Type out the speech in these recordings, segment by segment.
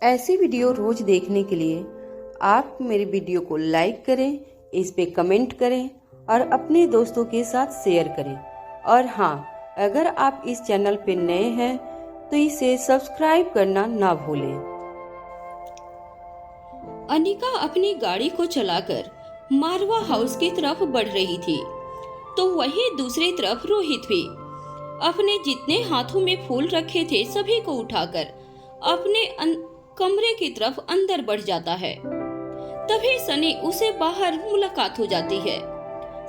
ऐसी वीडियो रोज देखने के लिए आप मेरे वीडियो को लाइक करें, इस पे कमेंट करें और अपने दोस्तों के साथ शेयर करें। और हाँ, अगर आप इस चैनल पे नए हैं तो इसे सब्सक्राइब करना ना भूलें। अनिका अपनी गाड़ी को चलाकर मारवा हाउस की तरफ बढ़ रही थी, तो वहीं दूसरी तरफ रोहित भी अपने जितने हाथों में फूल रखे थे सभी को उठाकर अपने कमरे की तरफ अंदर बढ़ जाता है। तभी सनी उसे बाहर मुलाकात हो जाती है।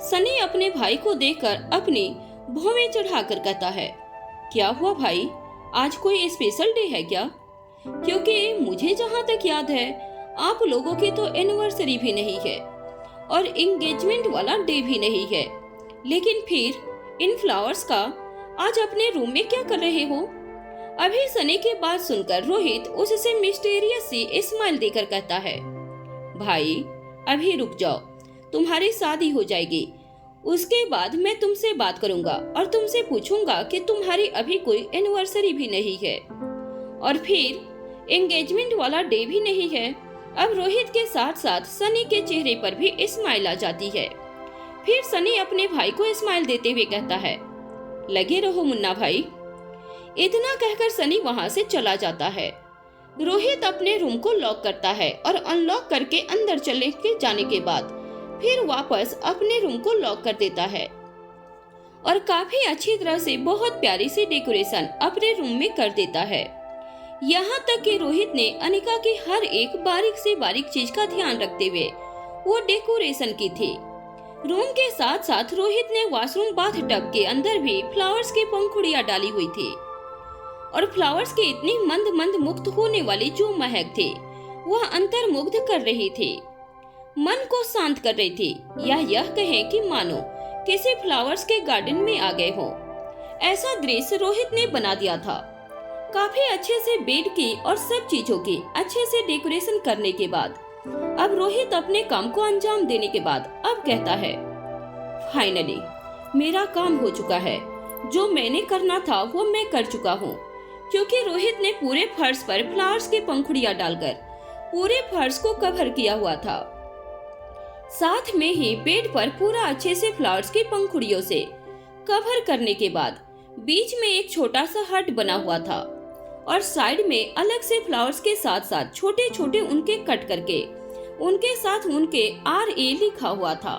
सनी अपने भाई को देखकर अपनी भौवें चढ़ाकर कहता है, क्या हुआ भाई, आज कोई स्पेशल डे है क्या? क्योंकि मुझे जहाँ तक याद है आप लोगों की तो एनिवर्सरी भी नहीं है और एंगेजमेंट वाला डे भी नहीं है, लेकिन फिर इन फ्लावर्स का आज अपने रूम में क्या कर रहे हो? अभी सनी की बात सुनकर रोहित उससे मिस्टीरियस सी स्माइल देकर कहता है, भाई अभी रुक जाओ, तुम्हारी शादी हो जाएगी, उसके बाद मैं तुमसे बात करूंगा और तुमसे पूछूंगा कि तुम्हारी अभी कोई एनिवर्सरी भी नहीं है और फिर एंगेजमेंट वाला डे भी नहीं है। अब रोहित के साथ साथ सनी के चेहरे पर भी स्माइल आ जाती है। फिर सनी अपने भाई को स्माइल देते हुए कहता है, लगे रहो मुन्ना भाई। इतना कहकर सनी वहां से चला जाता है। रोहित अपने रूम को लॉक करता है और अनलॉक करके अंदर चले के जाने के बाद फिर वापस अपने रूम को लॉक कर देता है और काफी अच्छी तरह से बहुत प्यारी सी डेकोरेशन अपने रूम में कर देता है। यहाँ तक कि रोहित ने अनिका की हर एक बारीक से बारीक चीज का ध्यान रखते हुए वो डेकोरेशन की थी। रूम के साथ साथ रोहित ने वॉशरूम बाथ टब के अंदर भी फ्लावर्स की पंखुड़ियां डाली हुई थी और फ्लावर्स की इतनी मंद मंद मुक्त होने वाली जो महक थी वह अंतर्मुग्ध कर रही थी, मन को शांत कर रही थी, या यह कहें कि मानो किसी फ्लावर्स के गार्डन में आ गए हो। ऐसा दृश्य रोहित ने बना दिया था। काफी अच्छे से बेड की और सब चीजों की अच्छे से डेकोरेशन करने के बाद अब रोहित अपने काम को अंजाम देने के बाद अब कहता है, फाइनली मेरा काम हो चुका है, जो मैंने करना था वो मैं कर चुका हूँ। क्योंकि रोहित ने पूरे फर्श पर फ्लावर्स की पंखुड़ियां डालकर पूरे फर्श को कवर किया हुआ था, साथ में ही बेड पर पूरा अच्छे से फ्लावर्स की पंखुड़ियों से कवर करने के बाद बीच में एक छोटा सा हट बना हुआ था और साइड में अलग से फ्लावर्स के साथ साथ छोटे छोटे उनके कट करके उनके साथ उनके RA लिखा हुआ था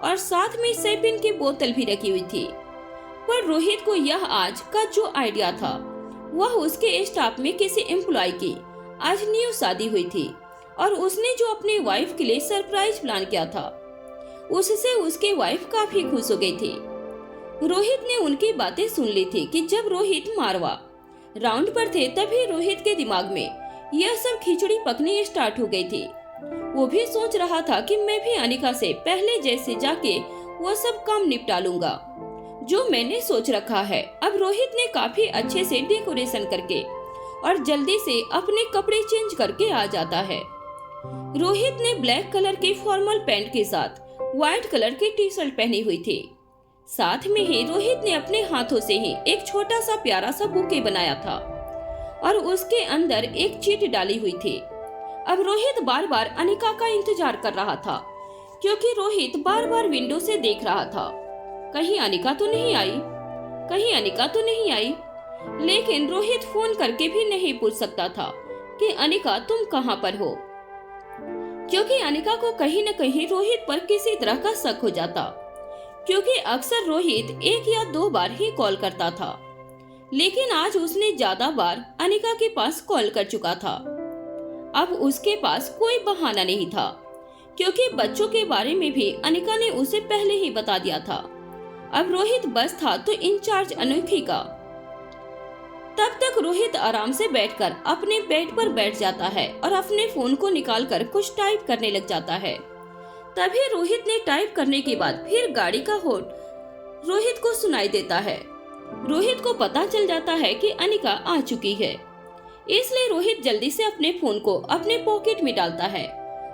और साथ में शैंपेन की बोतल भी रखी हुई थी। पर रोहित को यह आज का जो आइडिया था वह उसके स्टाफ में किसी एम्प्लॉय की आज न्यू शादी हुई थी और उसने जो अपनी वाइफ के लिए सरप्राइज प्लान किया था उससे उसकी वाइफ काफी खुश हो गई थी। रोहित ने उनकी बातें सुन ली थी कि जब रोहित मारवा राउंड पर थे तभी रोहित के दिमाग में यह सब खिचड़ी पकनी स्टार्ट हो गई थी। वो भी सोच रहा था कि मैं भी अनिका से पहले जैसे जाके वो सब काम निपटा लूंगा जो मैंने सोच रखा है। अब रोहित ने काफी अच्छे से डेकोरेशन करके और जल्दी से अपने कपड़े चेंज करके आ जाता है। रोहित ने ब्लैक कलर के फॉर्मल पैंट के साथ व्हाइट कलर की टी शर्ट पहनी हुई थी। साथ में ही रोहित ने अपने हाथों से ही एक छोटा सा प्यारा सा बुके बनाया था और उसके अंदर एक चीट डाली हुई थी। अब रोहित बार बार अनिका का इंतजार कर रहा था, क्योंकि रोहित बार बार विंडो से देख रहा था, कहीं अनिका तो नहीं आई, कहीं अनिका तो नहीं आई। लेकिन रोहित फोन करके भी नहीं पूछ सकता था कि अनिका तुम कहाँ पर हो, क्योंकि अनिका को कहीं न कहीं रोहित पर किसी तरह का शक हो जाता, क्योंकि अक्सर रोहित 1 या 2 बार ही कॉल करता था, लेकिन आज उसने ज्यादा बार अनिका के पास कॉल कर चुका था। अब उसके पास कोई बहाना नहीं था, क्योंकि बच्चों के बारे में भी अनिका ने उसे पहले ही बता दिया था। अब रोहित बस था तो इंचार्ज अनोखी का। तब तक रोहित आराम से बैठकर अपने बेड पर बैठ जाता है और अपने फोन को निकालकर कुछ टाइप करने लग जाता है। तभी रोहित ने टाइप करने के बाद फिर गाड़ी का हॉर्न रोहित को सुनाई देता है। रोहित को पता चल जाता है कि अनिका आ चुकी है, इसलिए रोहित जल्दी से अपने फोन को अपने पॉकेट में डालता है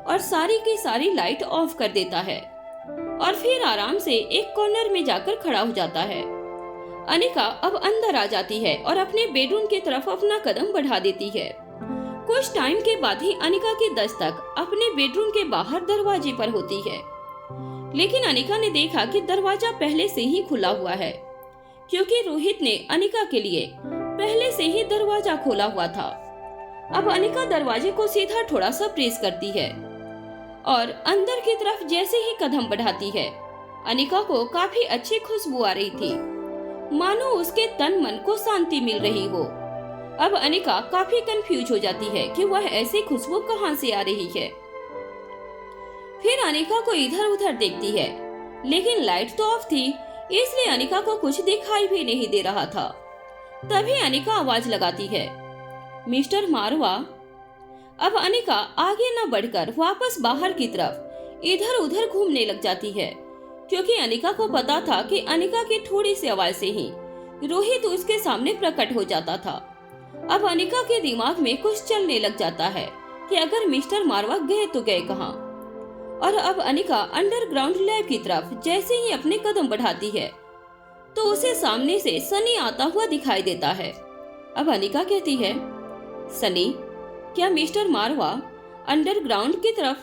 और सारी की सारी लाइट ऑफ कर देता है और फिर आराम से एक कॉर्नर में जाकर खड़ा हो जाता है। अनिका अब अंदर आ जाती है और अपने बेडरूम की तरफ अपना कदम बढ़ा देती है। कुछ टाइम के बाद ही अनिका की दस्तक अपने बेडरूम के बाहर दरवाजे पर होती है, लेकिन अनिका ने देखा कि दरवाजा पहले से ही खुला हुआ है, क्योंकि रोहित ने अनिका के लिए पहले से ही दरवाजा खोला हुआ था। अब अनिका दरवाजे को सीधा थोड़ा सा प्रेस करती है और अंदर की तरफ जैसे ही कदम बढ़ाती है, अनिका को काफी अच्छी खुशबू आ रही थी, मानो उसके तन मन को शांति मिल रही हो। अब अनिका काफी कंफ्यूज हो जाती है कि वह ऐसी खुशबू कहां से आ रही है। फिर अनिका को इधर उधर देखती है, लेकिन लाइट तो ऑफ थी, इसलिए अनिका को कुछ दिखाई भी नहीं दे रहा था। तभी अनिका आवाज लगाती है, मिस्टर मारवा। अब अनिका आगे न बढ़कर वापस बाहर की तरफ इधर उधर घूमने लग जाती है, क्योंकि अनिका को पता था कि अनिका की थोड़ी सी आवाज से ही रोहित उसके सामने प्रकट हो जाता था। अब अनिका के दिमाग में कुछ चलने लग जाता है कि अगर मिस्टर मारवा गए तो गए कहाँ। और अब अनिका अंडरग्राउंड लैब की तरफ जैसे ही अपने कदम बढ़ाती है तो उसे सामने से सनी आता हुआ दिखाई देता है। अब अनिका कहती है, सनी, क्या मिस्टर मारवा अंडरग्राउंड की तरफ?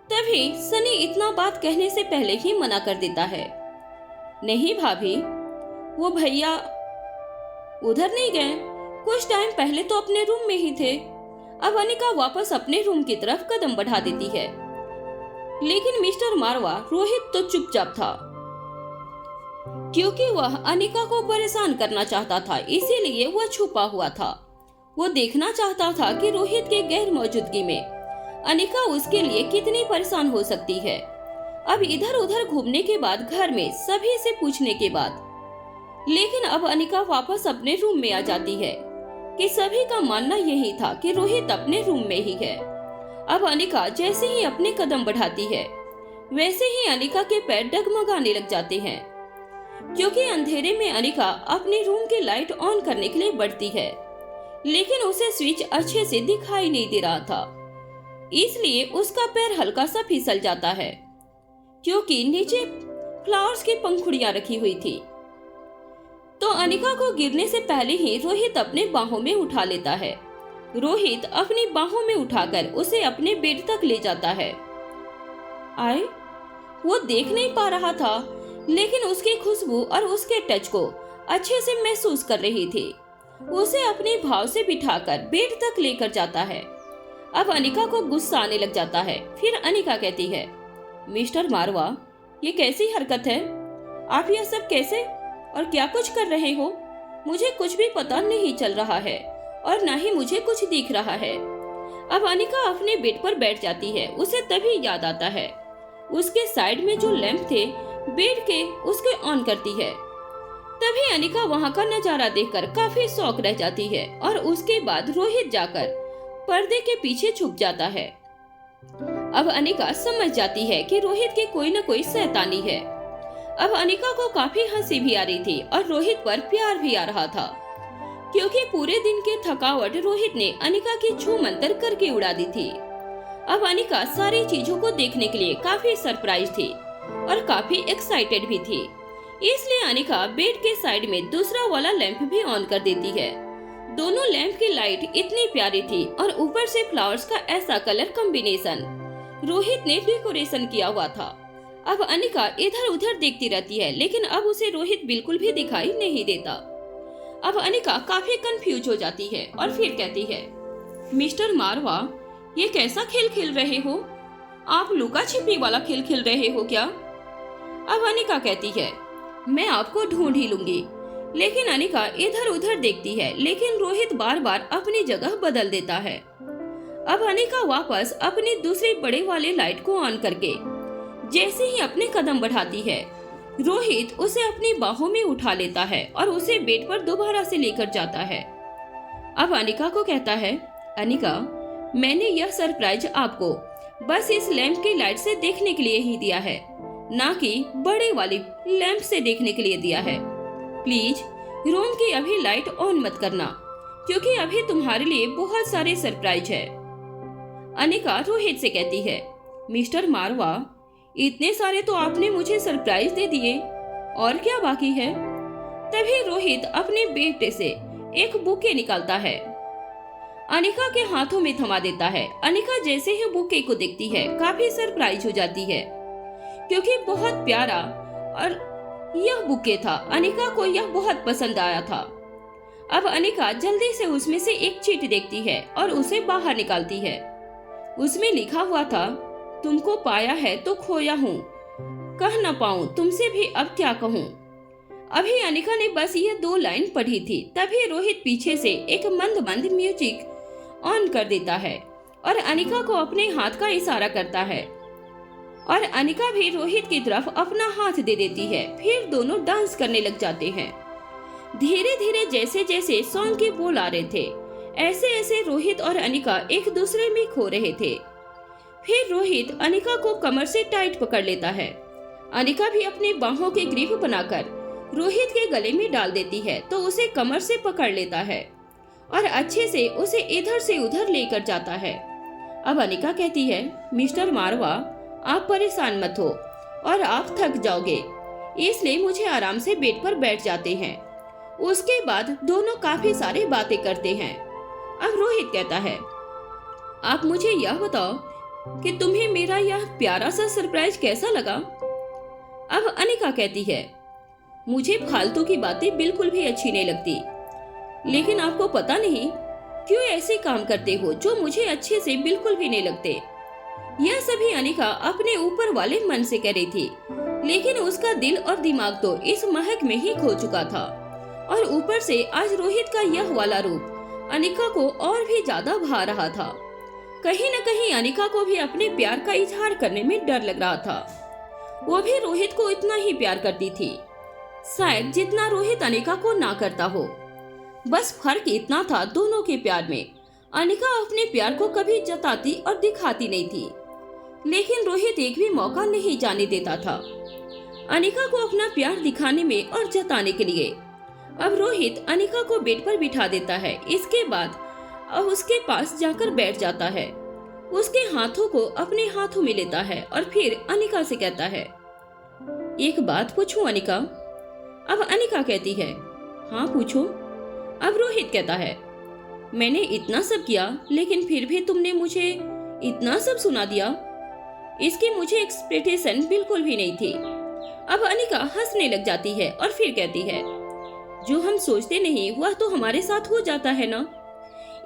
तभी सनी इतना बात कहने से पहले ही मना कर देता है, नहीं भाभी, वो भैया उधर नहीं गए, कुछ टाइम पहले तो अपने रूम में ही थे। अब अनिका वापस अपने रूम की तरफ कदम बढ़ा देती है, लेकिन मिस्टर मारवा रोहित तो चुपचाप था, क्योंकि वह अनिका को परेशान करना चाहता था, इसीलिए वह छुपा हुआ था। वो देखना चाहता था कि रोहित के गैर मौजूदगी में अनिका उसके लिए कितनी परेशान हो सकती है। अब इधर उधर घूमने के बाद, घर में सभी से पूछने के बाद, लेकिन अब अनिका वापस अपने रूम में आ जाती है कि सभी का मानना यही था कि रोहित अपने रूम में ही है। अब अनिका जैसे ही अपने कदम बढ़ाती है, वैसे ही अनिका के पैर डगमगाने लग जाते हैं, क्योंकि अंधेरे में अनिका अपने रूम की लाइट ऑन करने के लिए बढ़ती है, लेकिन उसे स्विच अच्छे से दिखाई नहीं दे रहा था, इसलिए उसका पैर हल्का सा फिसल जाता है, क्योंकि नीचे फ्लावर्स की पंखुड़ियां रखी हुई थी। तो अनिका को गिरने से पहले ही रोहित अपने बाहों में उठा लेता है। रोहित अपनी बाहों में उठाकर उसे अपने बेड तक ले जाता है। आए, वो देख नहीं पा रहा था, लेकिन उसकी खुशबू और उसके टच को अच्छे से महसूस कर रही थी। उसे अपने भाव से बिठाकर बेड तक लेकर जाता है। अब अनिका को गुस्सा आने लग जाता है। फिर अनिका कहती है, मिस्टर मारवा, ये कैसी हरकत है? आप यह सब कैसे और क्या कुछ कर रहे हो? मुझे कुछ भी पता नहीं चल रहा है और न ही मुझे कुछ दिख रहा है। अब अनिका अपने बेड पर बैठ जाती है। उसे तभी याद आता है, उसके साइड में जो लैंप थे बेड के, उसके ऑन करती है। तभी अनिका वहाँ का नजारा देखकर काफी शौक रह जाती है और उसके बाद रोहित जाकर पर्दे के पीछे छुप जाता है। अब अनिका समझ जाती है कि रोहित की कोई न कोई शैतानी है। अब अनिका को काफी हंसी भी आ रही थी और रोहित पर प्यार भी आ रहा था, क्योंकि पूरे दिन की थकावट रोहित ने अनिका की छू मंतर करके उड़ा दी थी। अब अनिका सारी चीजों को देखने के लिए काफी सरप्राइज थी और काफी एक्साइटेड भी थी, इसलिए अनिका बेड के साइड में दूसरा वाला लैंप भी ऑन कर देती है। दोनों लैंप की लाइट इतनी प्यारी थी और ऊपर से फ्लावर्स का ऐसा कलर कॉम्बिनेशन रोहित ने डेकोरेशन किया हुआ था। अब अनिका इधर उधर देखती रहती है, लेकिन अब उसे रोहित बिल्कुल भी दिखाई नहीं देता। अब अनिका काफी कंफ्यूज हो जाती है और फिर कहती है, मिस्टर मारवा, ये कैसा खेल खेल रहे हो? आप लुका छिपी वाला खेल खेल रहे हो क्या? अब अनिका कहती है, मैं आपको ढूंढ ही लूंगी। लेकिन अनिका इधर उधर देखती है, लेकिन रोहित बार बार अपनी जगह बदल देता है। अब अनिका वापस अपनी दूसरी बड़े वाले लाइट को ऑन करके जैसे ही अपने कदम बढ़ाती है, रोहित उसे अपनी बाहों में उठा लेता है और उसे बेड पर दोबारा से लेकर जाता है। अब अनिका को कहता है, अनिका, मैंने यह सरप्राइज आपको बस इस लैंप की लाइट से देखने के लिए ही दिया है, ना कि बड़े वाली लैंप से देखने के लिए दिया है। प्लीज रूम की अभी लाइट ऑन मत करना, क्योंकि अभी तुम्हारे लिए बहुत सारे सरप्राइज है। अनिका रोहित से कहती है, मिस्टर मारवा, इतने सारे तो आपने मुझे सरप्राइज दे दिए, और क्या बाकी है? तभी रोहित अपने बेटे से एक बुके निकालता है। अनिका के हाथों में थमा देता है। अनिका जैसे ही बुके को देखती है काफी सरप्राइज हो जाती है, क्योंकि बहुत प्यारा और यह बुके था। अनिका को यह बहुत पसंद आया था। अब अनिका जल्दी से उसमें से एक चिट देखती है और उसे बाहर निकालती है। उसमें लिखा हुआ था, तुमको पाया है तो खोया हूँ, कह न पाऊं तुमसे भी अब क्या कहूँ। अभी अनिका ने बस ये 2 लाइन पढ़ी थी, तभी रोहित पीछे से एक मंद मंद म्यूजिक ऑन कर देता है और अनिका को अपने हाथ का इशारा करता है और अनिका भी रोहित की तरफ अपना हाथ दे देती है। फिर दोनों डांस करने लग जाते हैं। धीरे धीरे जैसे जैसे सॉन्ग के बोल आ रहे थे, ऐसे ऐसे रोहित और अनिका एक दूसरे में खो रहे थे। फिर रोहित अनिका को कमर से टाइट पकड़ लेता है। अनिका भी अपनी बाहों के ग्रिप बनाकर रोहित के गले में डाल देती है तो उसे कमर से पकड़ लेता है और अच्छे से उसे इधर से उधर लेकर जाता है। अब अनिका कहती है, मिस्टर मारवा, आप परेशान मत हो और आप थक जाओगे, इसलिए मुझे आराम से बेड पर बैठ जाते हैं। उसके बाद दोनों काफी सारी बातें करते हैं। अब रोहित कहता है, आप मुझे यह बताओ कि तुम्हें मेरा यह प्यारा सा सरप्राइज कैसा लगा। अब अनिका कहती है, मुझे फालतू की बातें बिल्कुल भी अच्छी नहीं लगती, लेकिन आपको पता नहीं क्यों ऐसे काम करते हो जो मुझे अच्छे से बिल्कुल भी नहीं लगते। यह सभी अनिका अपने ऊपर वाले मन से कह रही थी, लेकिन उसका दिल और दिमाग तो इस महक में ही खो चुका था और ऊपर से आज रोहित का यह वाला रूप अनिका को और भी ज्यादा भा रहा था। कहीं न कहीं अनिका को भी अपने प्यार का इजहार करने में डर लग रहा था। वो भी रोहित को इतना ही प्यार करती थी, शायद जितना रोहित अनिका को ना करता हो। बस फर्क इतना था दोनों के प्यार में, अनिका अपने प्यार को कभी जताती और दिखाती नहीं थी, लेकिन रोहित एक भी मौका नहीं जाने देता था अनिका को अपना प्यार दिखाने में और जताने के लिए। अब रोहित अनिका को बेड पर बिठा देता है। इसके बाद अब उसके पास जाकर बैठ जाता है, उसके हाथों को अपने हाथों में लेता है और फिर अनिका से कहता है, एक बात पूछूं अनिका। अब अनिका कहती है, हाँ पूछो। अब रोहित कहता है, मैंने इतना सब किया लेकिन फिर भी तुमने मुझे इतना सब सुना दिया, इसकी मुझे एक्सपेक्टेशन बिल्कुल भी नहीं थी। अब अनिका हंसने लग जाती है और फिर कहती है, जो हम सोचते नहीं वह तो हमारे साथ हो जाता है ना।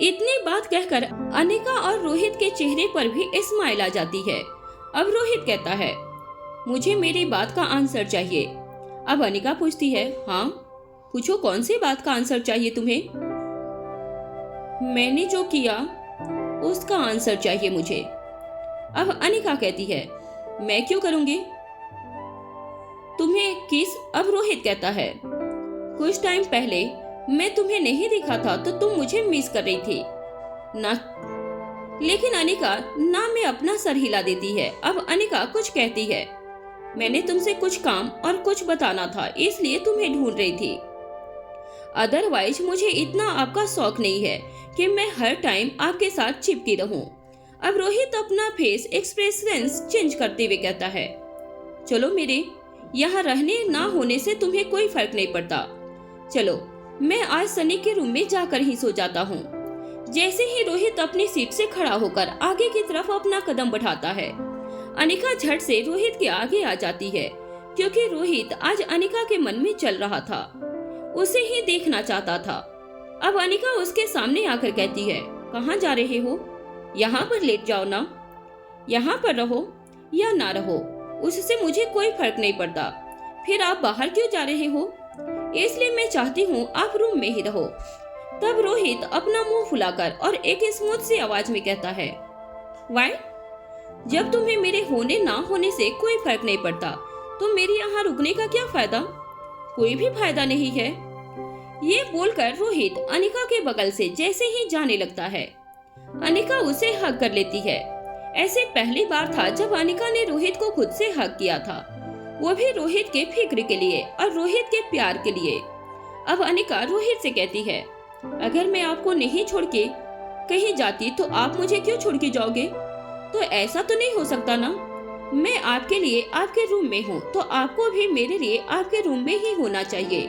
इतनी बात कहकर अनिका और रोहित के चेहरे पर भी स्माइल आ जाती है। अब रोहित कहता है, मुझे मेरी बात का आंसर चाहिए। अब अनिका पूछती है, हाँ पूछो, कौन सी बात का आंसर चाहिए तुम्हें। मैंने जो किया उसका आंसर चाहिए मुझे। अब अनिका कहती है, मैं क्यों करूंगी तुम्हें किस। अब रोहित कहता है, कुछ टाइम पहले मैं तुम्हें नहीं दिखा था तो तुम मुझे मिस कर रही थी ना। लेकिन अनिका ना में अपना सर हिला देती है। अब अनिका कुछ कहती है, मैंने तुमसे कुछ काम और कुछ बताना था, इसलिए तुम्हें ढूंढ रही थी। अदरवाइज मुझे इतना आपका शौक नहीं है कि मैं हर टाइम आपके साथ चिपकी रहूं। अब रोहित अपना फेस एक्सप्रेशन चेंज करते हुए कहता है, चलो मेरे यहाँ रहने ना होने से तुम्हें कोई फर्क नहीं पड़ता। चलो मैं आज सनी के रूम में जाकर ही सो जाता हूँ। जैसे ही रोहित अपनी सीट से खड़ा होकर आगे की तरफ अपना कदम बढ़ाता है, अनिका झट से रोहित के आगे आ जाती है, क्योंकि रोहित आज अनिका के मन में चल रहा था, उसे ही देखना चाहता था। अब अनिका उसके सामने आकर कहती है, कहाँ जा रहे हो? यहाँ पर लेट जाओ ना, यहाँ पर रहो या ना रहो उससे मुझे कोई फर्क नहीं पड़ता। फिर आप बाहर क्यों जा रहे हो? इसलिए मैं चाहती हूँ आप रूम में ही रहो। तब रोहित अपना मुंह फुलाकर और एक स्मूथ सी आवाज में कहता है, वाई? जब तुम्हें मेरे होने ना होने से कोई फर्क नहीं पड़ता तो मेरे यहाँ रुकने का क्या फायदा? कोई भी फायदा नहीं है। ये बोलकर रोहित अनिका के बगल से जैसे ही जाने लगता है, अनिका उसे हग कर लेती है। ऐसे पहली बार था जब अनिका ने रोहित को खुद से हग किया था, वो भी रोहित के फिक्र के लिए और रोहित के प्यार के लिए। अब अनिका रोहित से कहती है, अगर मैं आपको नहीं छोड़ के कहीं जाती तो आप मुझे क्यों छोड़ के जाओगे? तो ऐसा तो नहीं हो सकता ना। मैं आपके लिए आपके रूम में हूँ तो आपको भी मेरे लिए आपके रूम में ही होना चाहिए।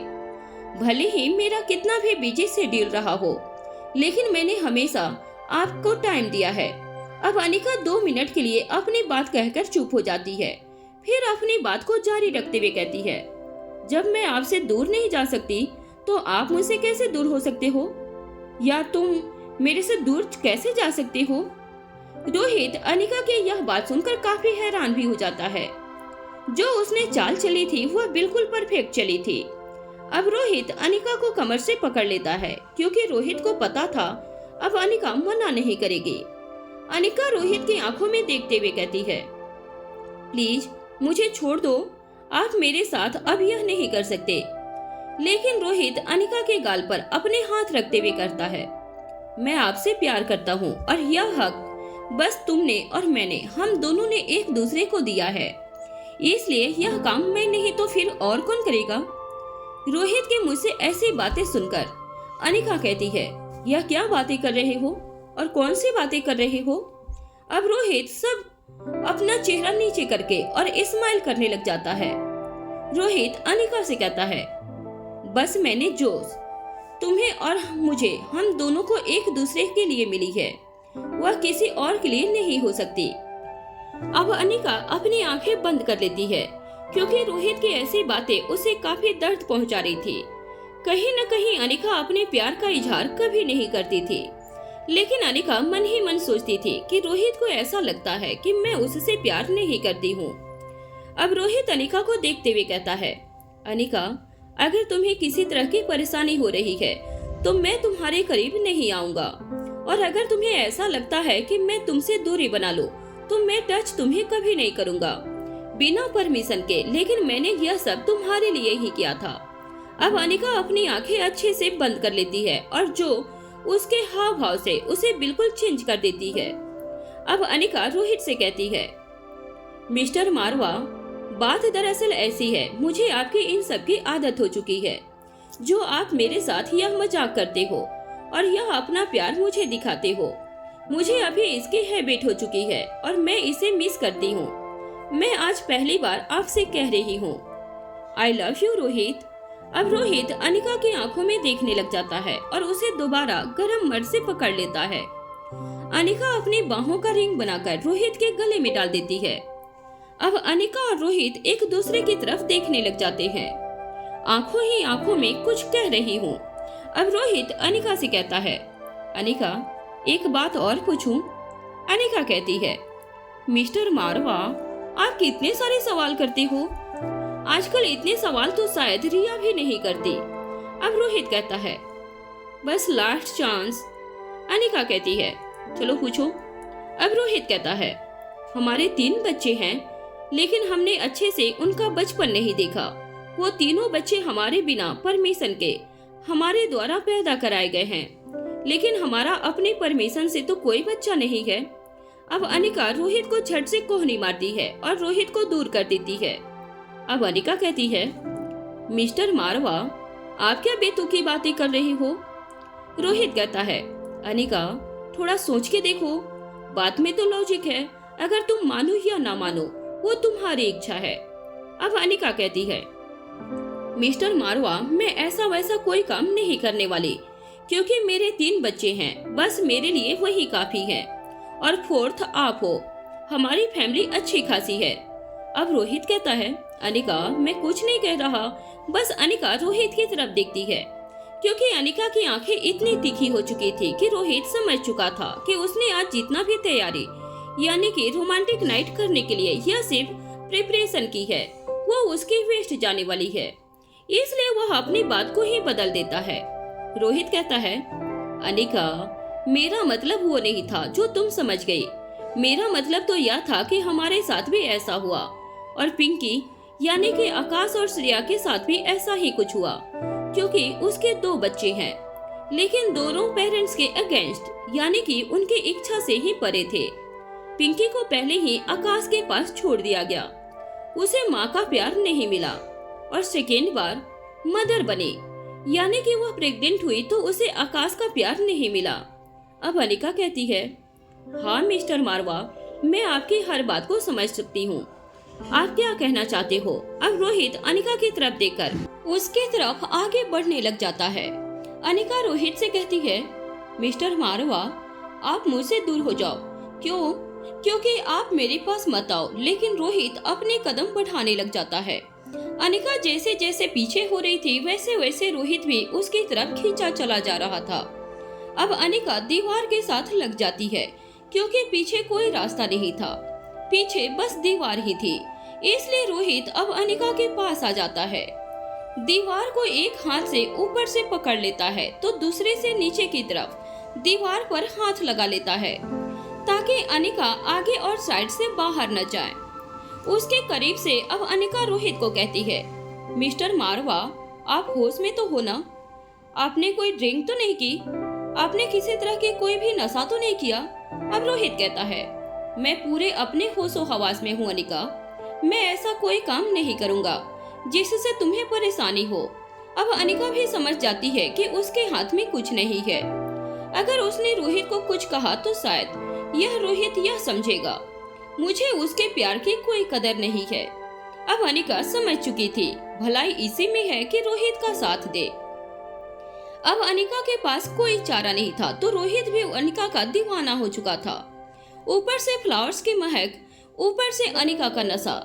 भले ही मेरा कितना भी बिजी शेड्यूल रहा हो, लेकिन मैंने हमेशा आपको टाइम दिया है। अब अनिका 2 मिनट के लिए अपनी बात कहकर चुप हो जाती है, फिर अपनी बात को जारी रखते हुए कहती है, जब मैं आपसे दूर नहीं जा सकती तो आप मुझसे कैसे दूर हो सकते हो, या तुम मेरे से दूर कैसे जा सकते हो। रोहित अनिका की यह बात सुनकर काफी हैरान भी हो जाता है। जो उसने चाल चली थी वह बिल्कुल परफेक्ट चली थी। अब रोहित अनिका को कमर से पकड़ लेता है, क्योंकि रोहित को पता था अब अनिका मना नहीं करेगी। अनिका रोहित की आंखों में देखते हुए कहती है, प्लीज मुझे छोड़ दो, आप मेरे साथ अब यह नहीं कर सकते। लेकिन रोहित अनिका के गाल पर अपने हाथ रखते हुए करता है, मैं आपसे प्यार करता हूँ और यह हक बस तुमने और मैंने, हम दोनों ने एक दूसरे को दिया है, इसलिए यह काम मैं नहीं तो फिर और कौन करेगा। रोहित के मुंह से ऐसी बातें सुनकर अनिका कहती है, यह क्या बातें कर रहे हो और कौन सी बातें कर रहे हो। अब रोहित सब अपना चेहरा नीचे करके और स्माइल करने लग जाता है। रोहित अनिका से कहता है, बस मैंने जो तुम्हें और मुझे, हम दोनों को एक दूसरे के लिए मिली है, वह किसी और के लिए नहीं हो सकती। अब अनिका अपनी आंखें बंद कर लेती है, क्योंकि रोहित की ऐसी बातें उसे काफी दर्द पहुंचा रही थी। कहीं न कहीं अनिका अपने प्यार का इजहार कभी नहीं करती थी, लेकिन अनिका मन ही मन सोचती थी कि रोहित को ऐसा लगता है कि मैं उससे प्यार नहीं करती हूँ। अब रोहित अनिका को देखते हुए कहता है, अनिका, अगर तुम्हें किसी तरह की परेशानी हो रही है तो मैं तुम्हारे करीब नहीं आऊंगा, और अगर तुम्हें ऐसा लगता है कि मैं तुमसे दूरी बना लूं तो मैं टच तुम्हें कभी नहीं करूंगा बिना परमिशन के, लेकिन मैंने यह सब तुम्हारे लिए ही किया था। अब अनिका अपनी आंखें अच्छे से बंद कर लेती है और जो उसके हाव भाव से उसे बिल्कुल चेंज कर देती है। अब अनिका रोहित से कहती है, मिस्टर मारवा, बात दरअसल ऐसी है, मुझे आपकी इन सब की आदत हो चुकी है, जो आप मेरे साथ यह मजाक करते हो और यह अपना प्यार मुझे दिखाते हो। मुझे अभी इसकी हैबिट हो चुकी है और मैं इसे मिस करती हूँ। मैं आज पहली बार आपसे कह रही हूँ, आई लव यू रोहित। अब रोहित अनिका की आंखों में देखने लग जाता है और उसे दोबारा गरम मर्द से पकड़ लेता है। अनिका अपनी बाहों का रिंग बनाकर रोहित के गले में डाल देती है। अब अनिका और रोहित एक दूसरे की तरफ देखने लग जाते हैं, आंखों ही आंखों में कुछ कह रही हूँ। अब रोहित अनिका से कहता है, अनिका, एक बात और पूछूं? अनिका कहती है, मिस्टर मारवा, आप कितने सारे सवाल करते हो, आजकल इतने सवाल तो शायद रिया भी नहीं करती। अब रोहित कहता है, बस लास्ट चांस। अनिका कहती है, चलो पूछो। अब रोहित कहता है, हमारे 3 बच्चे हैं, लेकिन हमने अच्छे से उनका बचपन नहीं देखा। वो तीनों बच्चे हमारे बिना परमिशन के हमारे द्वारा पैदा कराए गए हैं, लेकिन हमारा अपने परमिशन से तो कोई बच्चा नहीं है। अब अनिका रोहित को झट से कोहनी मारती है और रोहित को दूर कर देती है। अब अनिका कहती है, मिस्टर मारवा, आप क्या बेतुकी बातें कर रहे हो? रोहित कहता है, अनिका, थोड़ा सोच के देखो, बात में तो लॉजिक है, अगर तुम मानो या ना मानो वो तुम्हारी इच्छा है। अब अनिका कहती है, मिस्टर मारवा, मैं ऐसा वैसा कोई काम नहीं करने वाली, क्योंकि मेरे 3 बच्चे हैं, बस मेरे लिए वही काफी है, और 4th आप हो। हमारी फैमिली अच्छी खासी है। अब रोहित कहता है, अनिका, मैं कुछ नहीं कह रहा। बस अनिका रोहित की तरफ देखती है, क्योंकि अनिका की आंखें इतनी तीखी हो चुकी थी कि रोहित समझ चुका था कि उसने आज जितना भी तैयारी यानी कि रोमांटिक नाइट करने के लिए यह सिर्फ प्रिपरेशन की है, वो उसकी वेस्ट जाने वाली है, इसलिए वह अपनी बात को ही बदल देता है। रोहित कहता है, अनिका, मेरा मतलब वो नहीं था जो तुम समझ गई। मेरा मतलब तो यह था कि हमारे साथ भी ऐसा हुआ, और पिंकी यानी कि आकाश और श्रेया के साथ भी ऐसा ही कुछ हुआ, क्योंकि उसके 2 बच्चे हैं, लेकिन दोनों पेरेंट्स के अगेंस्ट यानी कि उनकी इच्छा से ही परे थे। पिंकी को पहले ही आकाश के पास छोड़ दिया गया, उसे माँ का प्यार नहीं मिला, और सेकेंड बार मदर बनी यानी कि वह प्रेग्नेंट हुई तो उसे आकाश का प्यार नहीं मिला। अब अनिका कहती है, हाँ मिस्टर मारवा, मैं आपकी हर बात को समझ सकती हूँ, आप क्या कहना चाहते हो। अब रोहित अनिका की तरफ देखकर उसके तरफ आगे बढ़ने लग जाता है। अनिका रोहित से कहती है, मिस्टर मारवा, आप मुझसे दूर हो जाओ। क्यों? क्योंकि आप मेरे पास मत आओ। लेकिन रोहित अपने कदम बढ़ाने लग जाता है। अनिका जैसे जैसे पीछे हो रही थी वैसे वैसे रोहित भी उसकी तरफ खींचा चला जा रहा था। अब अनिका दीवार के साथ लग जाती है क्योंकि पीछे कोई रास्ता नहीं था, पीछे बस दीवार ही थी। इसलिए रोहित अब अनिका के पास आ जाता है। दीवार को एक हाथ से ऊपर से पकड़ लेता है तो दूसरे से नीचे की तरफ दीवार पर हाथ लगा लेता है ताकि अनिका आगे और साइड से बाहर न जाए। उसके करीब से अब अनिका रोहित को कहती है, मिस्टर मारवा, आप होश में तो हो ना? आपने कोई ड्रिंक तो नहीं की? आपने किसी तरह की कोई भी नशा तो नहीं किया? अब रोहित कहता है, मैं पूरे अपने होशो हवास में हूँ अनिका। मैं ऐसा कोई काम नहीं करूँगा जिससे तुम्हें परेशानी हो। अब अनिका भी समझ जाती है कि उसके हाथ में कुछ नहीं है। अगर उसने रोहित को कुछ कहा तो शायद यह रोहित यह समझेगा मुझे उसके प्यार की कोई कदर नहीं है। अब अनिका समझ चुकी थी भलाई इसी में है कि रोहित का साथ दे। अब अनिका के पास कोई चारा नहीं था तो रोहित भी अनिका का दीवाना हो चुका था। ऊपर से फ्लावर्स की महक, ऊपर से अनिका का नशा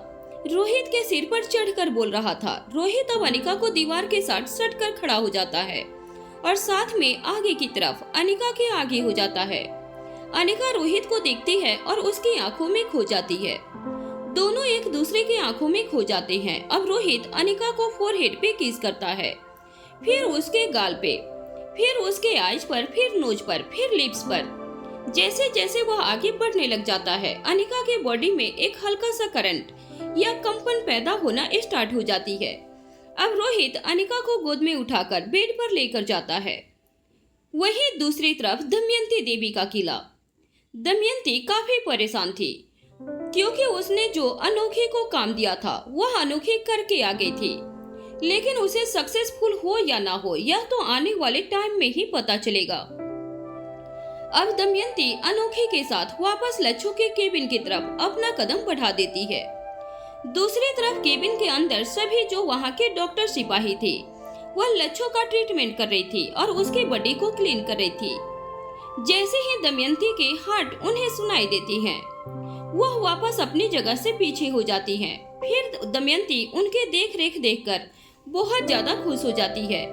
रोहित के सिर पर चढ़कर बोल रहा था। रोहित अब अनिका को दीवार के साथ सट कर खड़ा हो जाता है और साथ में आगे की तरफ अनिका के आगे हो जाता है। अनिका रोहित को देखती है और उसकी आंखों में खो जाती है। दोनों एक दूसरे की आंखों में खो जाते हैं। अब रोहित अनिका को फोरहेड पे किस करता है, फिर उसके गाल पे, फिर उसके आईज पर, फिर नोज पर, फिर लिप्स पर। जैसे जैसे वह आगे बढ़ने लग जाता है अनिका के बॉडी में एक हल्का सा करंट या कंपन पैदा होना स्टार्ट हो जाती है। अब रोहित अनिका को गोद में उठाकर बेड पर लेकर जाता है। वहीं दूसरी तरफ दमयंती देवी का किला। दमयंती काफी परेशान थी क्योंकि उसने जो अनोखे को काम दिया था वह अनोखे करके आ गई थी, लेकिन उसे सक्सेसफुल हो या ना हो यह तो आने वाले टाइम में ही पता चलेगा। अब दमयंती अनोखे के साथ वापस लच्छू के केबिन की तरफ अपना कदम बढ़ा देती है। दूसरी तरफ केबिन के अंदर सभी जो वहाँ के डॉक्टर सिपाही थे वह लच्छू का ट्रीटमेंट कर रही थी और उसके बॉडी को क्लीन कर रही थी। जैसे ही दमयंती के हार्ट उन्हें सुनाई देती हैं, वह वापस अपनी जगह से पीछे हो जाती हैं। फिर दमयंती उनके देख रेख देखकर बहुत ज्यादा खुश हो जाती है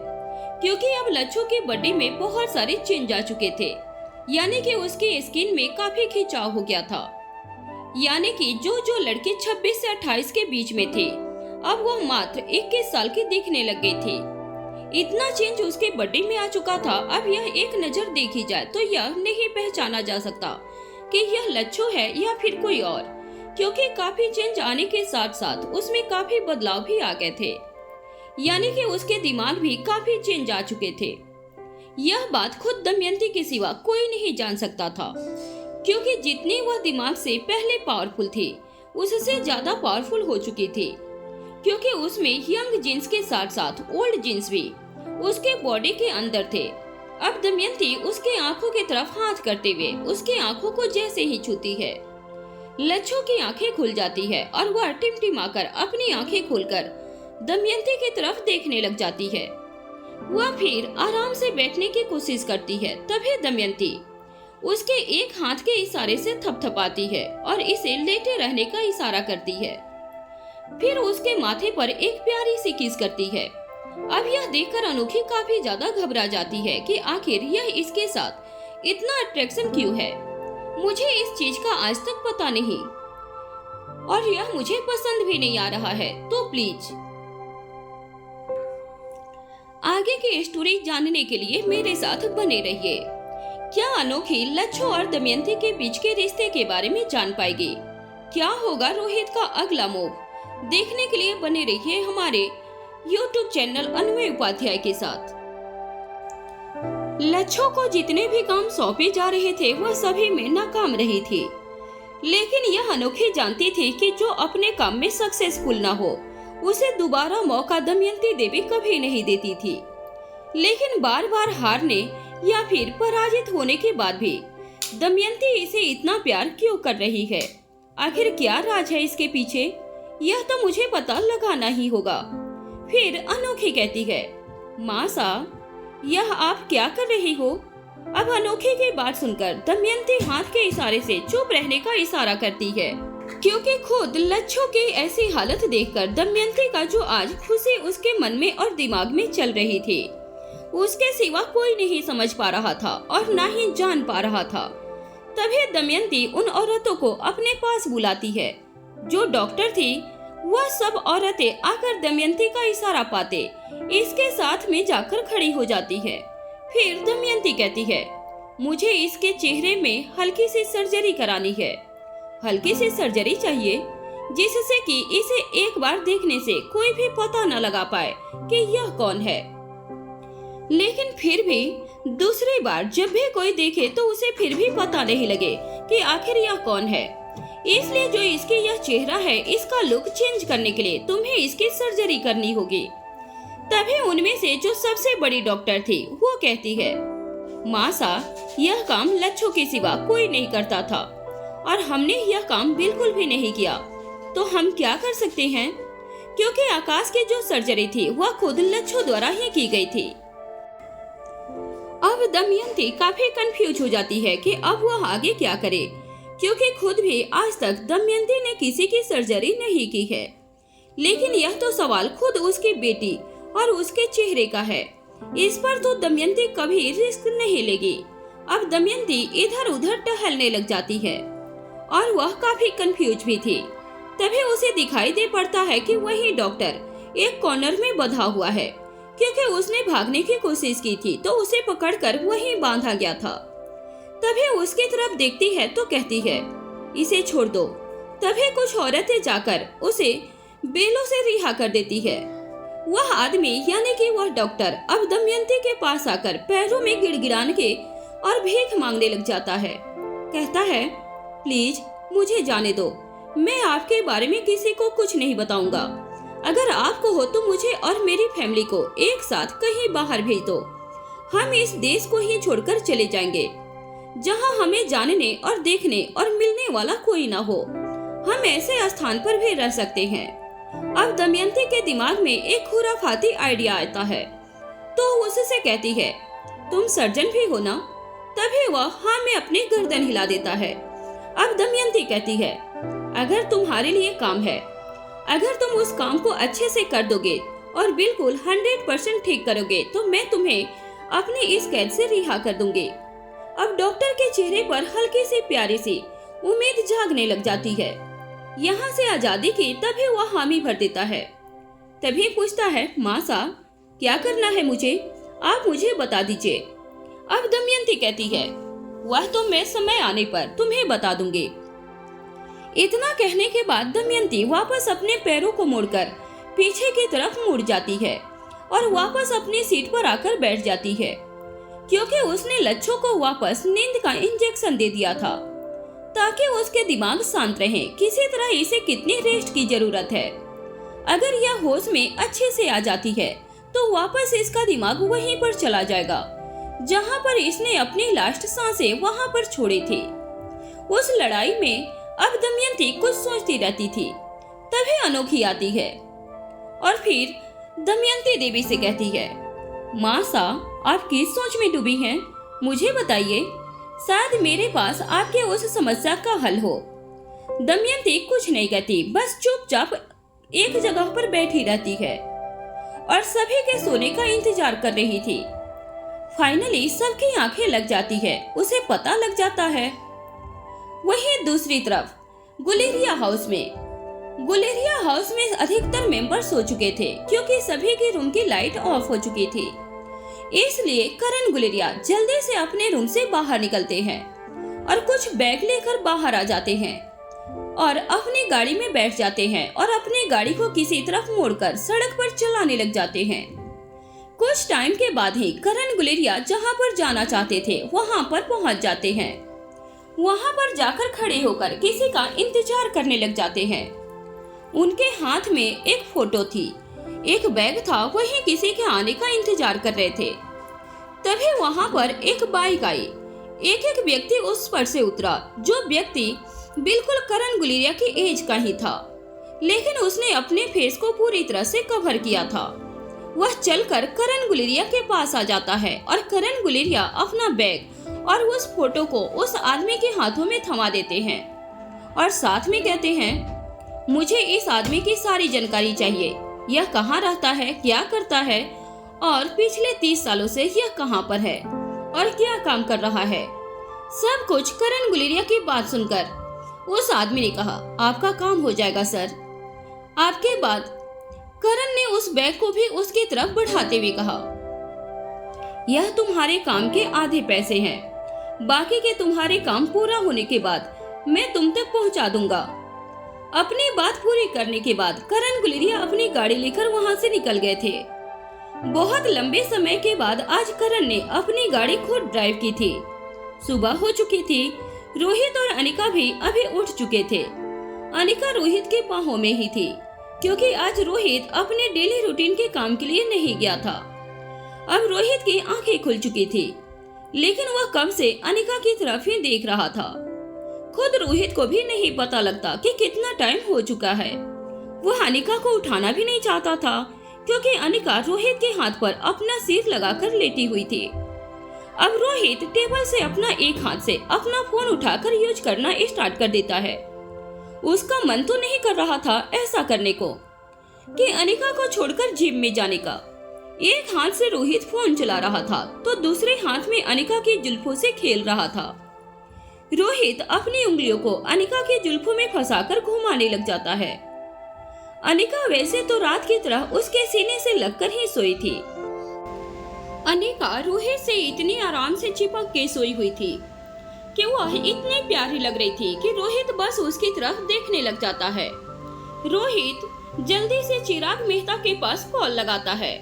क्योंकि अब लच्छू की बॉडी में बहुत सारे चेंज आ चुके थे, यानी कि उसकी स्किन में काफी खिंचाव हो गया था। यानी कि जो लड़की 26 से 28 के बीच में थी अब वह मात्र 21 साल की दिखने लग गई थी। इतना चेंज उसके बॉडी में आ चुका था। अब यह एक नजर देखी जाए तो यह नहीं पहचाना जा सकता कि यह लच्छू है या फिर कोई और, क्योंकि काफी चेंज आने के साथ साथ उसमें काफी बदलाव भी आ गए थे, यानी कि उसके दिमाग भी काफी चेंज आ चुके थे। यह बात खुद दमयंती के सिवा कोई नहीं जान सकता था क्योंकि जितनी वह दिमाग से पहले पावरफुल थी उससे ज्यादा पावरफुल हो चुकी थी, क्योंकि उसमें यंग जीन्स के साथ साथ ओल्ड जीन्स भी उसके बॉडी के अंदर थे। अब दमयंती उसके आंखों की तरफ हाथ करते हुए उसकी आंखों को जैसे ही छूती है लच्छू की आंखें खुल जाती है और वह टिमटिमाकर अपनी आंखें खोलकर दमयंती की तरफ देखने लग जाती है। वह फिर आराम से बैठने की कोशिश करती है। तभी दमयंती उसके एक हाथ के इशारे से थपथपाती है और इसे लेटे रहने का इशारा करती है। फिर उसके माथे पर एक प्यारी सी किस करती है। अब यह देखकर अनोखी काफी ज्यादा घबरा जाती है कि आखिर यह इसके साथ इतना अट्रैक्शन क्यों है। मुझे इस चीज का आज तक पता नहीं और यह मुझे पसंद भी नहीं आ रहा है, तो प्लीज आगे की स्टोरी जानने के लिए मेरे साथ बने रहिए। क्या अनोखी लच्छू और दमयंती के बीच के रिश्ते के बारे में जान पाएगी? क्या होगा रोहित का अगला मूव? देखने के लिए बने रहिए हमारे YouTube चैनल अन्वय उपाध्याय के साथ। लच्छू को जितने भी काम सौंपे जा रहे थे वह सभी में नाकाम रही थी, लेकिन यह अनोखी जानती थी कि जो अपने काम में सक्सेसफुल ना हो उसे दोबारा मौका दमयंती देवी कभी नहीं देती थी। लेकिन बार बार हारने या फिर पराजित होने के बाद भी दमयंती इसे इतना प्यार क्यों कर रही है? आखिर क्या राज है इसके पीछे? यह तो मुझे पता लगाना ही होगा। फिर अनोखी कहती है, मासा, यह आप क्या कर रही हो? अब अनोखी की बात सुनकर दमयंती हाथ के इशारे से चुप रहने का इशारा करती है, क्योंकि खुद लच्छू की ऐसी हालत देखकर दमयंती का जो आज खुशी उसके मन में और दिमाग में चल रही थी, उसके सिवा कोई नहीं समझ पा रहा था और ना ही जान पा रहा था। तभी दमयंती उन औरतों को अपने पास बुलाती है। जो डॉक्टर थी वह सब औरतें आकर दमयंती का इशारा पाते इसके साथ में जाकर खड़ी हो जाती है। फिर दमयंती कहती है, मुझे इसके चेहरे में हल्की सी सर्जरी करानी है। हल्की सी सर्जरी चाहिए जिससे कि इसे एक बार देखने से कोई भी पता न लगा पाए कि यह कौन है, लेकिन फिर भी दूसरी बार जब भी कोई देखे तो उसे फिर भी पता नहीं लगे कि आखिर यह कौन है। इसलिए जो इसकी यह चेहरा है इसका लुक चेंज करने के लिए तुम्हें इसकी सर्जरी करनी होगी। तभी उनमें से जो सबसे बड़ी डॉक्टर थी वो कहती है, मासा, यह काम लच्छू के सिवा कोई नहीं करता था और हमने यह काम बिल्कुल भी नहीं किया, तो हम क्या कर सकते हैं? क्योंकि आकाश की जो सर्जरी थी वह खुद लच्छू द्वारा ही की गई थी। अब दमयंती काफी कंफ्यूज हो जाती है कि अब वह आगे क्या करे, क्योंकि खुद भी आज तक दमयंती ने किसी की सर्जरी नहीं की है। लेकिन यह तो सवाल खुद उसकी बेटी और उसके चेहरे का है, इस पर तो दमयंती कभी रिस्क नहीं लेगी। अब दमयंती इधर उधर टहलने लग जाती है और वह काफी कंफ्यूज भी थी। तभी उसे दिखाई दे पड़ता है कि वही डॉक्टर एक कॉर्नर में बंधा हुआ है, क्योंकि उसने भागने की कोशिश की थी तो उसे पकड़कर वहीं बांधा गया था। तभी उसकी तरफ देखती है तो कहती है, इसे छोड़ दो। तभी कुछ औरतें जाकर उसे बेलों से रिहा कर देती है। वह आदमी यानी कि वह डॉक्टर अब दमयंती के पास आकर पैरों में गिड़गिड़ाने के और भीख मांगने लग जाता है। कहता है, प्लीज मुझे जाने दो, मैं आपके बारे में किसी को कुछ नहीं बताऊंगा। अगर आपको हो तो मुझे और मेरी फैमिली को एक साथ कहीं बाहर भेज दो। हम इस देश को ही छोड़कर चले जाएंगे जहां हमें जानने और देखने और मिलने वाला कोई ना हो। हम ऐसे स्थान पर भी रह सकते हैं। अब दमयंती के दिमाग में एक खुराफाती आइडिया आता है, तो उससे कहती है, तुम सर्जन भी हो ना? तभी वह हाँ में अपनी गर्दन हिला देता है। अब दमयंती कहती है, अगर तुम्हारे लिए काम है, अगर तुम उस काम को अच्छे से कर दोगे और बिल्कुल 100% ठीक करोगे तो मैं तुम्हें अपनी इस कैद से रिहा कर दूंगी। अब डॉक्टर के चेहरे पर हल्की सी प्यारी सी उम्मीद जागने लग जाती है यहाँ से आजादी की। तभी वह हामी भर देता है। तभी पूछता है, मासा, क्या करना है मुझे? आप मुझे बता दीजिए। अब दमयंती कहती है, वह तो मैं समय आने पर तुम्हें बता दूंगी। इतना कहने के बाद दमयंती वापस अपने पैरों को मोड़कर पीछे की तरफ मुड़ जाती है और वापस अपनी सीट पर आकर बैठ जाती है, क्योंकि उसने लच्छू को वापस नींद का इंजेक्शन दे दिया था ताकि उसके दिमाग शांत रहे। किसी तरह इसे कितनी रेस्ट की जरूरत है। अगर यह होश में अच्छे से आ जाती है तो वापस इसका दिमाग वहीं पर चला जाएगा जहां पर इसने अपनी लास्ट सांसें वहां पर छोड़ी थी। उस लड़ाई में अब दमयंती कुछ सोचती रहती थी। तभी अनोखी आती है और फिर दमयंती देवी से कहती है, मासा, आप किस सोच में डूबी हैं? मुझे बताइए, शायद मेरे पास आपके उस समस्या का हल हो। दमयंती कुछ नहीं कहती, बस चुपचाप एक जगह पर बैठी रहती है और सभी के सोने का इंतजार कर रही थी। फाइनली सबकी आंखें लग जाती है, उसे पता लग जाता है। वहीं दूसरी तरफ गुलेरिया हाउस में अधिकतर मेंबर सो चुके थे, क्योंकि सभी के रूम की लाइट ऑफ हो चुकी थी। इसलिए करण गुलेरिया जल्दी से अपने रूम से बाहर निकलते हैं और कुछ बैग लेकर बाहर आ जाते हैं और अपनी गाड़ी में बैठ जाते हैं और अपनी गाड़ी को किसी तरफ मोड़कर सड़क पर चलाने लग जाते हैं। कुछ टाइम के बाद ही करण गुलेरिया जहां पर जाना चाहते थे वहां पर पहुंच जाते हैं। वहां पर जाकर खड़े होकर किसी का इंतजार करने लग जाते हैं। उनके हाथ में एक फोटो थी, एक बैग था, वही किसी के आने का इंतजार कर रहे थे। तभी वहां पर एक बाइक आई। एक व्यक्ति उस पर से उतरा, जो व्यक्ति बिल्कुल करण गुलेरिया की एज का ही था, लेकिन उसने अपने फेस को पूरी तरह से कवर किया था। वह चलकर करण गुलेरिया के पास आ जाता है और करण गुलेरिया अपना बैग और उस फोटो को उस आदमी के हाथों में थमा देते हैं और साथ में कहते हैं, मुझे इस आदमी की सारी जानकारी चाहिए। यह कहाँ रहता है, क्या करता है और पिछले 30 सालों से यह कहाँ पर है और क्या काम कर रहा है। सब कुछ करण गुलेरिया की बात सुनकर उस आदमी ने कहा, आपका काम हो जाएगा सर। आपके बाद करण ने उस बैग को भी उसकी तरफ बढ़ाते हुए कहा, यह तुम्हारे काम के आधे पैसे हैं, बाकी के तुम्हारे काम पूरा होने के बाद मैं तुम तक पहुंचा दूंगा। अपनी बात पूरी करने के बाद करण गुलेरिया अपनी गाड़ी लेकर वहां से निकल गए थे। बहुत लंबे समय के बाद आज करण ने अपनी गाड़ी खुद ड्राइव की थी। सुबह हो चुकी थी। रोहित और अनिका भी अभी उठ चुके थे। अनिका रोहित के बाहों में ही थी क्योंकि आज रोहित अपने डेली रूटीन के काम के लिए नहीं गया था। अब रोहित की आंखें खुल चुकी थी, लेकिन वह कब से अनिका की तरफ ही देख रहा था। खुद रोहित को भी नहीं पता लगता कि कितना टाइम हो चुका है। वह अनिका को उठाना भी नहीं चाहता था क्योंकि अनिका रोहित के हाथ पर अपना सिर लगाकर लेटी हुई थी। अब रोहित टेबल से अपना एक हाथ से अपना फोन उठाकर यूज करना स्टार्ट कर देता है। उसका मन तो नहीं कर रहा था ऐसा करने को कि अनिका को छोड़कर जिम में जाने का। एक हाथ से रोहित फोन चला रहा था तो दूसरे हाथ में अनिका की जुल्फों से खेल रहा था। रोहित अपनी उंगलियों को अनिका की जुल्फों में फंसाकर घुमाने लग जाता है। अनिका वैसे तो रात की तरह उसके सीने से लगकर ही सोई थी। अनिका रोहित से इतनी आराम से चिपक के सोई हुई थी कि वह इतनी प्यारी लग रही थी कि रोहित बस उसकी तरफ देखने लग जाता है। रोहित जल्दी से चिराग मेहता के पास कॉल लगाता है।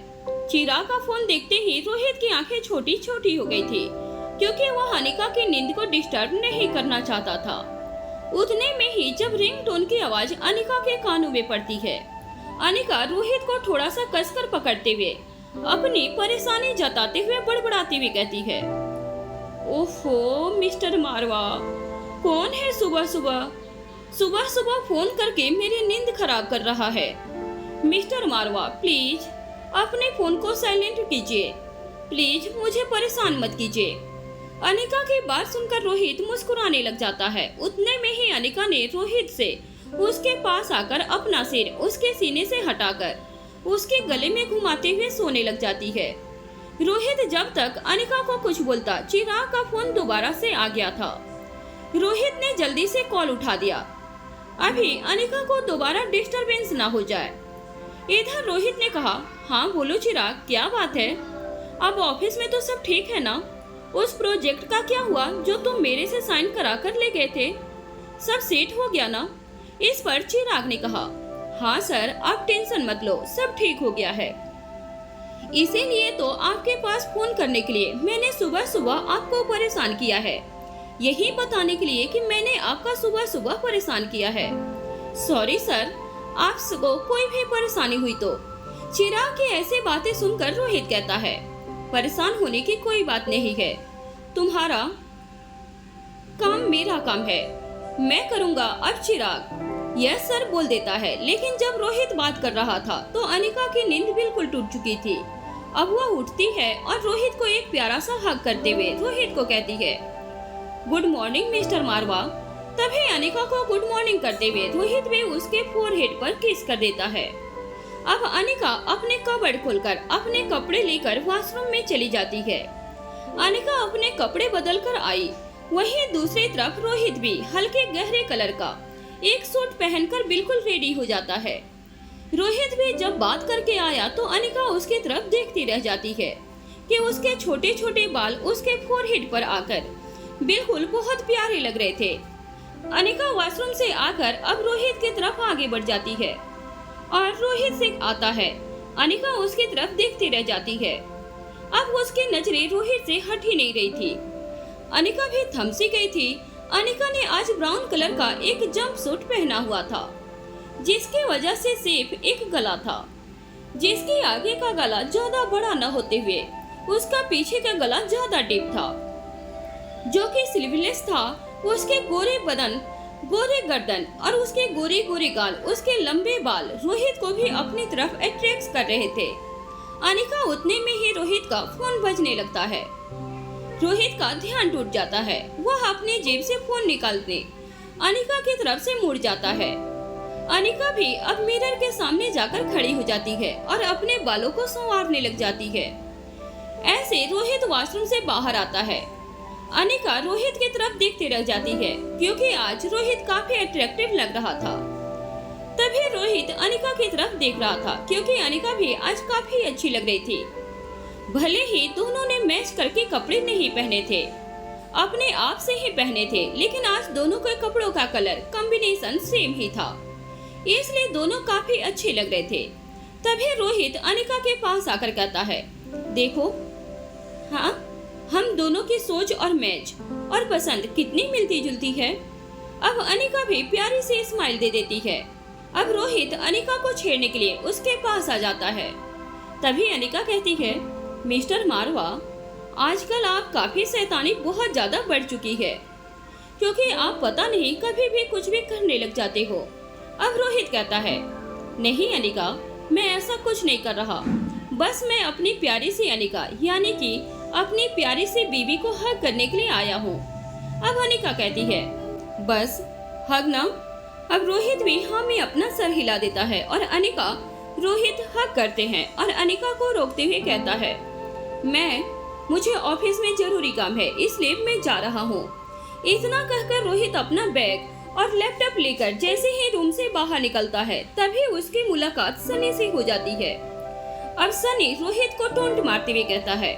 चिराग का फोन देखते ही रोहित की आंखें छोटी छोटी हो गई थी क्योंकि वह अनिका की नींद को डिस्टर्ब नहीं करना चाहता था। उतने में ही जब रिंगटोन की आवाज अनिका के कानों में पड़ती है, अनिका रोहित को थोड़ा सा कसकर पकड़ते हुए अपनी परेशानी जताते हुए बड़बड़ाती हुई कहती है, ओहो मिस्टर मारवा, कौन है सुबह सुबह फोन करके मेरी नींद खराब कर रहा है। मिस्टर मारवा प्लीज अपने फोन को साइलेंट कीजिए, प्लीज मुझे परेशान मत कीजिए। अनिका की बात सुनकर रोहित मुस्कुराने लग जाता है। उतने में ही अनिका ने रोहित से उसके पास आकर अपना सिर उसके सीने से हटाकर उसके गले में घुमाते हुए सोने लग जाती है। रोहित जब तक अनिका को कुछ बोलता, चिराग का फोन दोबारा से आ गया था। रोहित ने जल्दी से कॉल उठा दिया, अभी अनिका को दोबारा डिस्टरबेंस ना हो जाए। इधर रोहित ने कहा, हाँ बोलो चिराग, क्या बात है? अब ऑफिस में तो सब ठीक है ना? उस प्रोजेक्ट का क्या हुआ जो तुम मेरे से साइन करा कर ले गए थे? सब सेट हो गया ना? इस पर चिराग ने कहा, हाँ सर आप टेंशन मत लो, सब ठीक हो गया है। इसीलिए तो आपके पास फोन करने के लिए मैंने सुबह सुबह आपको परेशान किया है, यही बताने के लिए कि मैंने आपका सुबह सुबह परेशान किया है। सॉरी सर, आपको कोई भी परेशानी हुई तो। चिराग की ऐसी बातें सुनकर रोहित कहता है, परेशान होने की कोई बात नहीं है, तुम्हारा काम मेरा काम है, मैं करूँगा। अब चिराग यस सर बोल देता है, लेकिन जब रोहित बात कर रहा था तो अनिका की नींद बिल्कुल टूट चुकी थी। अब वह उठती है और रोहित को एक प्यारा सा हग करते हुए रोहित को कहती है, गुड मॉर्निंग मिस्टर मारवा। तभी अनिका को गुड मॉर्निंग करते हुए रोहित भी उसके फोरहेड पर किस कर देता है। अब अनिका अपने कबर्ड खोलकर अपने कपड़े लेकर वॉशरूम में चली जाती है। अनिका अपने कपड़े बदल कर आई, वहीं दूसरी तरफ रोहित भी हल्के गहरे कलर का एक सूट पहनकर बिल्कुल रेडी हो जाता है। रोहित भी जब बात करके आया तो अनिका उसकी तरफ देखती रह जाती है कि उसके छोटे छोटे बाल उसके फोरहेड पर आकर बिल्कुल बहुत प्यारे लग रहे थे। अनिका वॉशरूम से आकर अब रोहित की तरफ आगे बढ़ जाती है और रोहित से आता है। अनिका उसकी तरफ देखती रह जाती है। अब उसकी नजरें रोहित से हट ही नहीं रही थी। अनिका भी थम सी गई थी। अनिका ने आज ब्राउन कलर का एक जंप सूट पहना हुआ था, जिसकी वजह से सिर्फ एक गला था, जिसके आगे का गला ज्यादा बड़ा न होते हुए उसका पीछे का गला ज्यादा डीप था, जो कि स्लीवलेस था। उसके गोरे बदन, गोरे गर्दन और उसके गोरे गोरे गाल, उसके लंबे बाल रोहित को भी अपनी तरफ अट्रैक्ट कर रहे थे। अनिका उतने में ही रोहित का फोन बजने लगता है। रोहित का ध्यान टूट जाता है। वह अपने जेब से फोन निकालने अनिका की तरफ से मुड़ जाता है। अनिका भी अब मिरर के सामने जाकर खड़ी हो जाती है और अपने बालों को संवारने लग जाती है। ऐसे रोहित वॉशरूम से बाहर आता है। अनिका रोहित की तरफ देखते रह जाती है क्योंकि आज रोहित काफी अट्रैक्टिव लग रहा था। तभी रोहित अनिका की तरफ देख रहा था क्योंकि अनिका भी आज काफी अच्छी लग रही थी। भले ही दोनों ने मैच करके कपड़े नहीं पहने थे, अपने आप से ही पहने थे, लेकिन आज दोनों के कपड़ों का कलर कॉम्बिनेशन सेम ही था, इसलिए दोनों काफी अच्छे लग रहे थे। तभी रोहित अनिका के पास आकर कहता है, देखो हाँ, हम दोनों की सोच और मैच और पसंद कितनी मिलती जुलती है। अब अनिका भी प्यारी सी स्माइल दे देती है। अब रोहित अनिका को छेड़ने के लिए उसके पास आ जाता है। तभी अनिका कहती है, मिस्टर मारवा, आजकल आप काफी शैतानी बहुत ज्यादा बढ़ चुकी है, क्योंकि आप पता नहीं कभी भी कुछ भी करने लग जाते हो। अब रोहित कहता है, नहीं अनिका, मैं ऐसा कुछ नहीं कर रहा, बस मैं अपनी प्यारी सी अनिका यानी कि अपनी प्यारी सी बीवी को हग करने के लिए आया हूँ। अब अनिका कहती है, बस हग ना। अब रोहित भी हाँ में अपना सर हिला देता है और अनिका रोहित हग करते हैं और अनिका को रोकते हुए कहता है, मुझे ऑफिस में जरूरी काम है, इसलिए मैं जा रहा हूँ। इतना कहकर रोहित अपना बैग और लैपटॉप लेकर जैसे ही रूम से बाहर निकलता है, तभी उसकी मुलाकात सनी से हो जाती है। अब सनी रोहित को टोंट मारते हुए कहता है,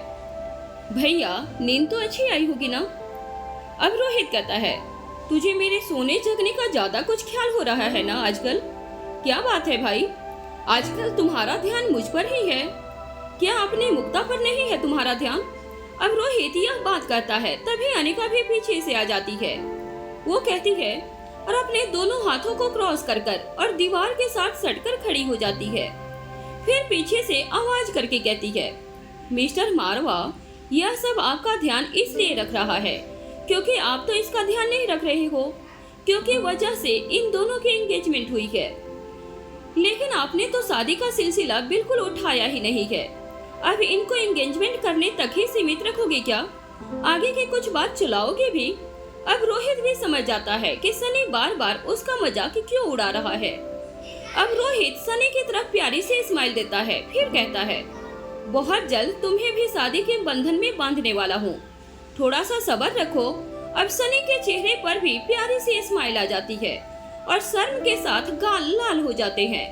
भैया नींद तो अच्छी आई होगी ना। अब रोहित कहता है, तुझे मेरे सोने जगने का ज्यादा कुछ ख्याल हो रहा है ना आजकल। क्या बात है भाई, आजकल तुम्हारा ध्यान मुझ पर ही है, क्या अपनी मुक्ता पर नहीं है तुम्हारा ध्यान। अब रोहित यह बात करता है, तभी अनिका भी पीछे से आ जाती है। वो कहती है और अपने दोनों हाथों को क्रॉस कर और दीवार के साथ सटकर खड़ी हो जाती है। फिर पीछे से आवाज करके कहती है, मिस्टर मारवा, यह सब आपका ध्यान इसलिए रख रहा है क्योंकि आप तो इसका ध्यान नहीं रख रहे हो, क्योंकि वजह से इन दोनों की एंगेजमेंट हुई है, लेकिन आपने तो शादी का सिलसिला बिल्कुल उठाया ही नहीं है। अब इनको एंगेजमेंट करने तक ही सीमित रखोगे क्या? आगे की कुछ बात चलाओगे भी? अब रोहित भी समझ जाता है कि सनी बार बार उसका मजाक क्यों उड़ा रहा है। अब रोहित सनी की तरफ प्यारी से स्माइल देता है, फिर कहता है, बहुत जल्द तुम्हें भी शादी के बंधन में बांधने वाला हूँ, थोड़ा सा सब्र रखो। अब सनी के चेहरे पर भी प्यारी सी स्माइल आ जाती है और शर्म के साथ गाल लाल हो जाते हैं।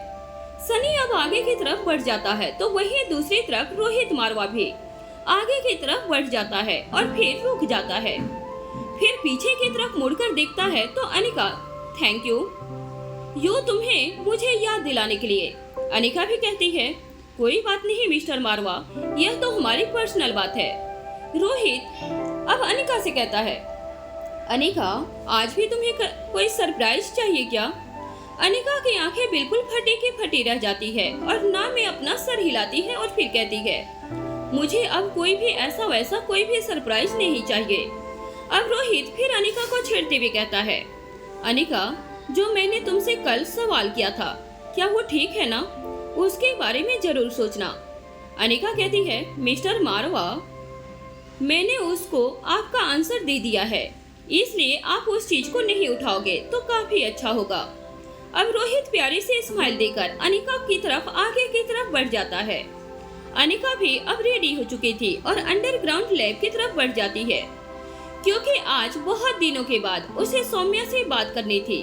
सनी अब आगे की तरफ बढ़ जाता है तो वहीं दूसरी तरफ रोहित मारवा भी आगे की तरफ बढ़ जाता है और फिर रुक जाता है। फिर पीछे की तरफ मुड़कर देखता है तो अनिका, थैंक यू तुम्हें मुझे याद दिलाने के लिए। अनिका भी कहती है, कोई बात नहीं मिस्टर मारवा, यह तो हमारी पर्सनल बात है। रोहित अब अनिका से कहता है, अनिका, आज भी तुम्हें कोई सरप्राइज चाहिए क्या? अनिका की आंखें बिल्कुल फटी की फटी रह जाती है और ना में अपना सर हिलाती है और फिर कहती है, मुझे अब कोई भी ऐसा वैसा कोई भी सरप्राइज नहीं चाहिए। अब रोहित फिर अनिका को छेड़ते हुए कहता है, अनिका, जो मैंने तुमसे कल सवाल किया था, क्या वो ठीक है ना? उसके बारे में जरूर सोचना। अनिका कहती है, मिस्टर मारवा, मैंने उसको आपका आंसर दे दिया है, इसलिए आप उस चीज को नहीं उठाओगे तो काफी अच्छा होगा। अब रोहित प्यारी से स्माइल देकर अनिका की तरफ आगे की तरफ बढ़ जाता है। अनिका भी अब रेडी हो चुकी थी और अंडरग्राउंड लैब की तरफ बढ़ जाती है, क्योंकि आज बहुत दिनों के बाद उसे सौम्या से बात करनी थी।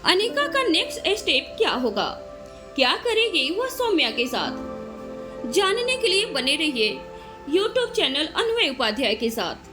अनिका का नेक्स्ट स्टेप क्या होगा, क्या करेगी वह सौम्या के साथ, जानने के लिए बने रहिए YouTube चैनल अनवय उपाध्याय के साथ।